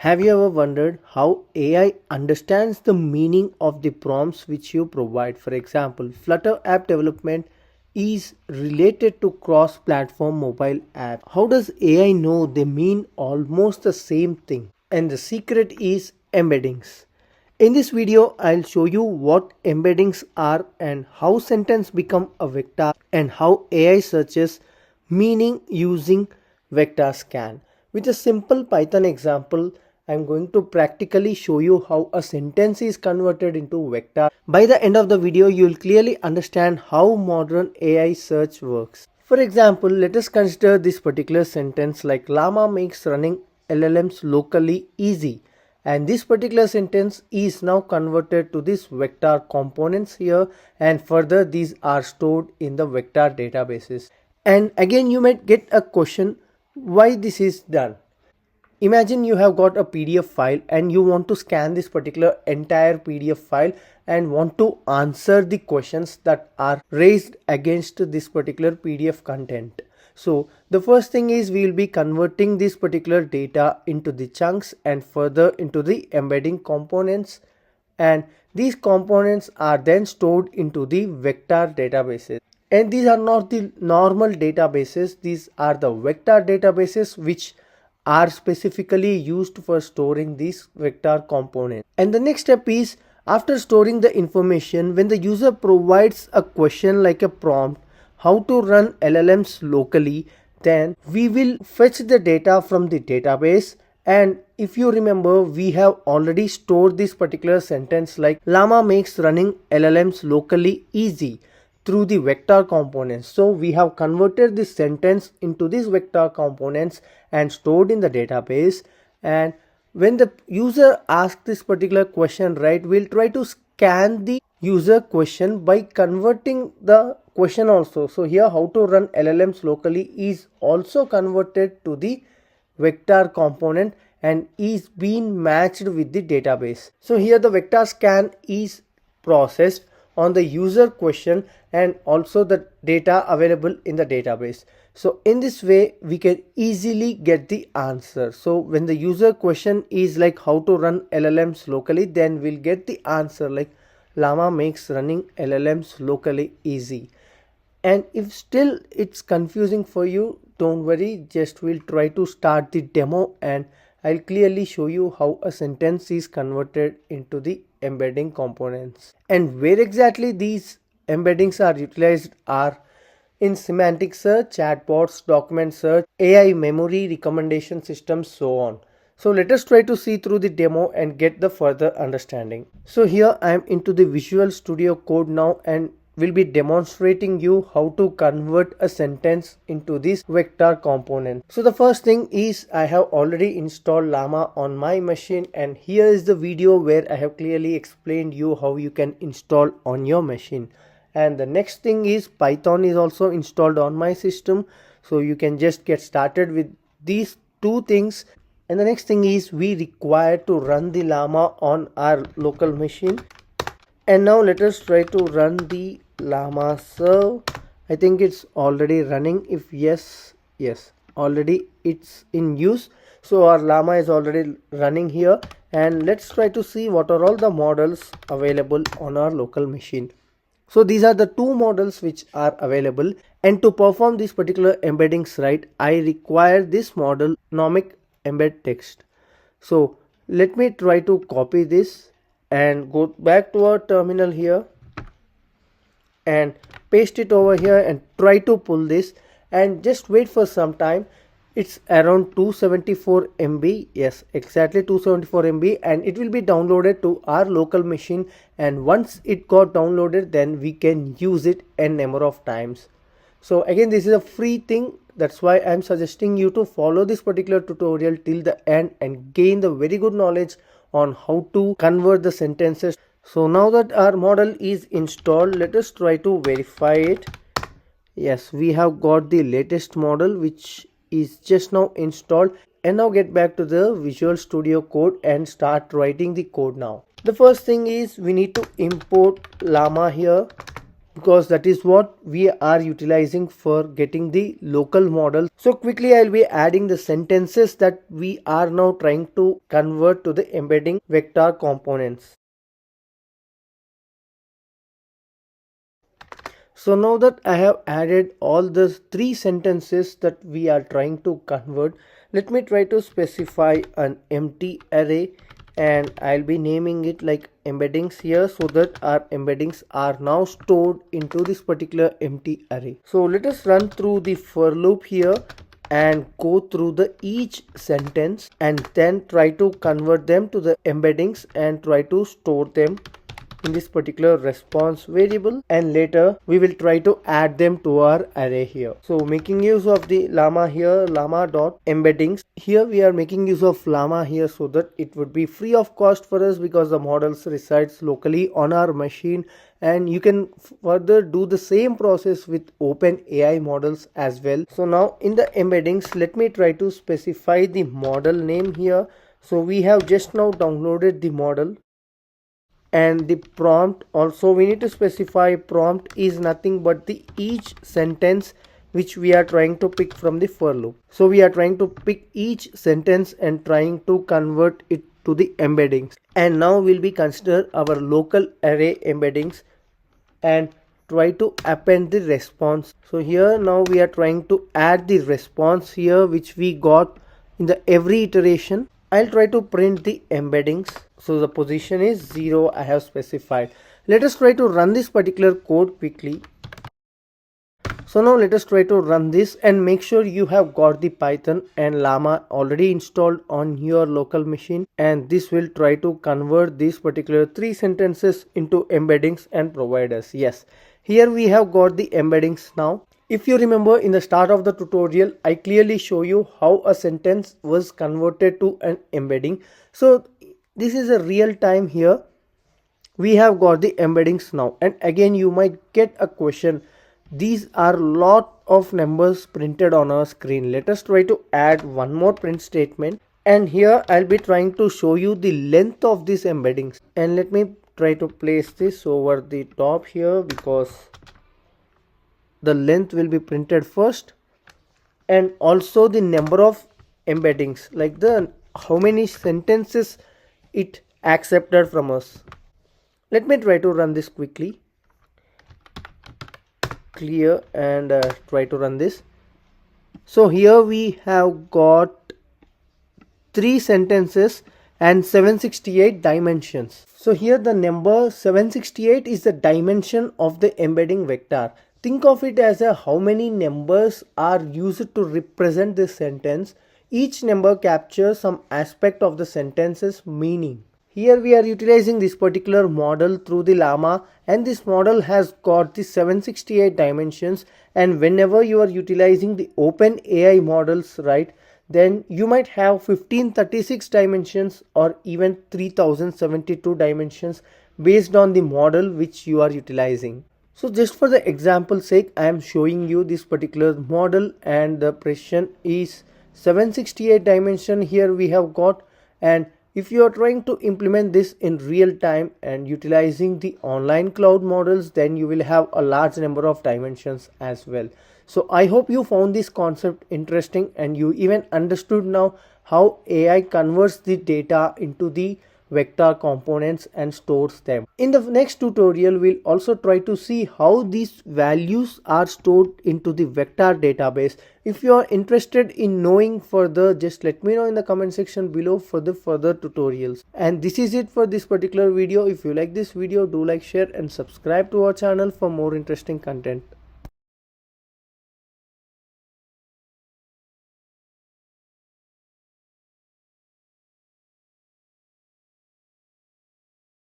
Have you ever wondered how AI understands the meaning of the prompts which you provide? For example, Flutter app development is related to cross-platform mobile app. How does AI know they mean almost the same thing? And the secret is embeddings. In this video, I'll show you what embeddings are and how sentence become a vector and how AI searches meaning using vector scan. With a simple Python example, I'm going to practically show you how a sentence is converted into vector. By the end of the video, you'll clearly understand how modern AI search works. For example, let us consider this particular sentence like Llama makes running LLMs locally easy. And this particular sentence is now converted to this vector components here, and further these are stored in the vector databases. And again you might get a question why this is done. Imagine you have got a PDF file and you want to scan this particular entire PDF file and want to answer the questions that are raised against this particular PDF content. So the first thing is we will be converting this particular data into the chunks and further into the embedding components, and these components are then stored into the vector databases. And these are not the normal databases, these are the vector databases which are specifically used for storing these vector components. And the next step is, after storing the information, when the user provides a question like a prompt how to run LLMs locally, then we will fetch the data from the database. And if you remember, we have already stored this particular sentence like Llama makes running LLMs locally easy through the vector components. So we have converted this sentence into these vector components and stored in the database. And when the user asks this particular question, right, we'll try to scan the user question by converting the question also. So here how to run LLMs locally is also converted to the vector component and is being matched with the database. So here the vector scan is processed on the user question and also the data available in the database. So in this way we can easily get the answer. So when the user question is like how to run LLMs locally, then we'll get the answer like Llama makes running LLMs locally easy. And if still it's confusing for you, don't worry, just we'll try to start the demo and I'll clearly show you how a sentence is converted into the embedding components. And where exactly these embeddings are utilized are in semantic search, chatbots, document search, AI memory recommendation systems, so on. So let us try to see through the demo and get the further understanding. So here I am into the Visual Studio Code now and will be demonstrating you how to convert a sentence into this vector component. So the first thing is I have already installed Llama on my machine, and here is the video where I have clearly explained you how you can install on your machine. And the next thing is Python is also installed on my system, so you can just get started with these two things. And the next thing is we require to run the Llama on our local machine. And now let us try to run the Llama serve. I think it's already running. If yes, already it's in use. So our Llama is already running here, and let's try to see what are all the models available on our local machine. So these are the two models which are available, and to perform this particular embeddings, right, I require this model nomic embed text. So let me try to copy this and go back to our terminal here and paste it over here and try to pull this and just wait for some time. It's around 274 MB. Yes, exactly 274 MB, and it will be downloaded to our local machine. And once it got downloaded, then we can use it n number of times. So again, this is a free thing. That's why I'm suggesting you to follow this particular tutorial till the end and gain the very good knowledge on how to convert the sentences. So now that our model is installed, let us try to verify it. Yes, we have got the latest model which is just now installed. And now get back to the Visual Studio Code and start writing the code now. The first thing is we need to import Llama here. because that is what we are utilizing for getting the local model. So quickly I'll be adding the sentences that we are now trying to convert to the embedding vector components. So now that I have added all the three sentences that we are trying to convert, let me try to specify an empty array, and I'll be naming it like embeddings here, so that our embeddings are now stored into this particular empty array. So let us run through the for loop here and go through the each sentence and then try to convert them to the embeddings and try to store them in this particular response variable, and later we will try to add them to our array here. So making use of the llama here, llama dot embeddings, here we are making use of llama here so that it would be free of cost for us, because the models resides locally on our machine, and you can further do the same process with open AI models as well. So now in the embeddings, let me try to specify the model name here. So we have just now downloaded the model, and the prompt also we need to specify. Prompt is nothing but the each sentence which we are trying to pick from the for loop. So we are trying to pick each sentence and trying to convert it to the embeddings, and now we'll be consider our local array embeddings and try to append the response. So here now we are trying to add the response here which we got in the every iteration. I'll try to print the embeddings. So the position is 0 I have specified. Let us try to run this particular code quickly. So now let us try to run this, and make sure you have got the Python and llama already installed on your local machine, and this will try to convert these particular three sentences into embeddings and provide us. Yes, here we have got the embeddings now. If you remember, in the start of the tutorial I clearly show you how a sentence was converted to an embedding. So this is a real time here. We have got the embeddings now, and again you might get a question. These are lot of numbers printed on our screen. Let us try to add one more print statement, and here I'll be trying to show you the length of these embeddings. And let me try to place this over the top here, because the length will be printed first, and also the number of embeddings, like the how many sentences it accepted from us. Let me try to run this quickly, clear, and try to run this. So here we have got 3 sentences and 768 dimensions. So here the number 768 is the dimension of the embedding vector. Think of it as a how many numbers are used to represent this sentence. Each number captures some aspect of the sentence's meaning. Here we are utilizing this particular model through the llama, and this model has got the 768 dimensions, and whenever you are utilizing the open AI models, right, then you might have 1536 dimensions or even 3072 dimensions based on the model which you are utilizing. So just for the example sake, I am showing you this particular model, and the precision is 768 dimension here we have got. And if you are trying to implement this in real time and utilizing the online cloud models, then you will have a large number of dimensions as well. So I hope you found this concept interesting, and you even understood now how AI converts the data into the vector components and stores them. In the next tutorial, we'll also try to see how these values are stored into the vector database. If you are interested in knowing further, just let me know in the comment section below for the further tutorials. And this is it for this particular video. If you like this video, do like, share and subscribe to our channel for more interesting content.